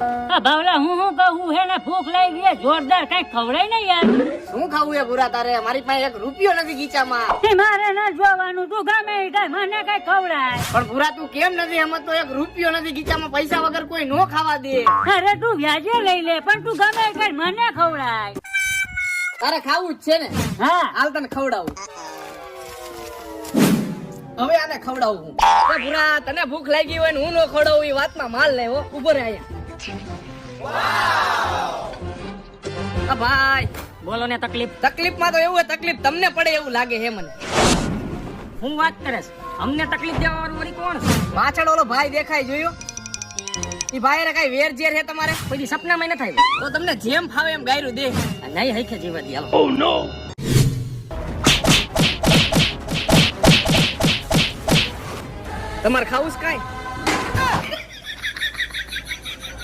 આ ભાવલા હું કહું હે ને ભૂખ લાગી ગઈ જોરદાર કઈ ખવડાય ને યાર. શું ખાવું એ ભૂરા તારે? મારી પાસે એક રૂપિયો નથી ગીચામાં. તે મારે ના જોવાનું તું ગમે એ કઈ મને કઈ ખવડાય. પણ ભૂરા તું કેમ નથી સમજતો? એક રૂપિયો નથી ગીચામાં, પૈસા વગર કોઈ નો ખાવા દે. અરે તું વ્યાજે લઈ લે પણ તું ગમે એ કઈ મને ખવડાય. તારે ખાવું જ છે ને? હા હાલ તને ખવડાવું. હવે આને ખવડાવું હું. એ ભૂરા તને ભૂખ લાગી હોય ને હું નો ખવડાવું એ વાતમાં માલ લે હો. ઉભો રહે અહીંયા. ભાઈ બોલો ને તકલીફ. તકલીફમાં તો એવું તકલીફ તમને પડે એવું લાગે હે મને. હું વાત કરે છે અમને તકલીફ દેવા વાળું વળી કોણ છે? પાછળ ઓલો ભાઈ દેખાય જોયો? ઈ ભાઈ રે કઈ વેર ઝેર હે તમારે? કોઈ સપનામાં ન થાય તો તમને જેમ ફાવે એમ ગાયરું દે. નહીં હૈખે જીવા દી હાલો. Oh no! તમારે ખાવું છે કાંઈ?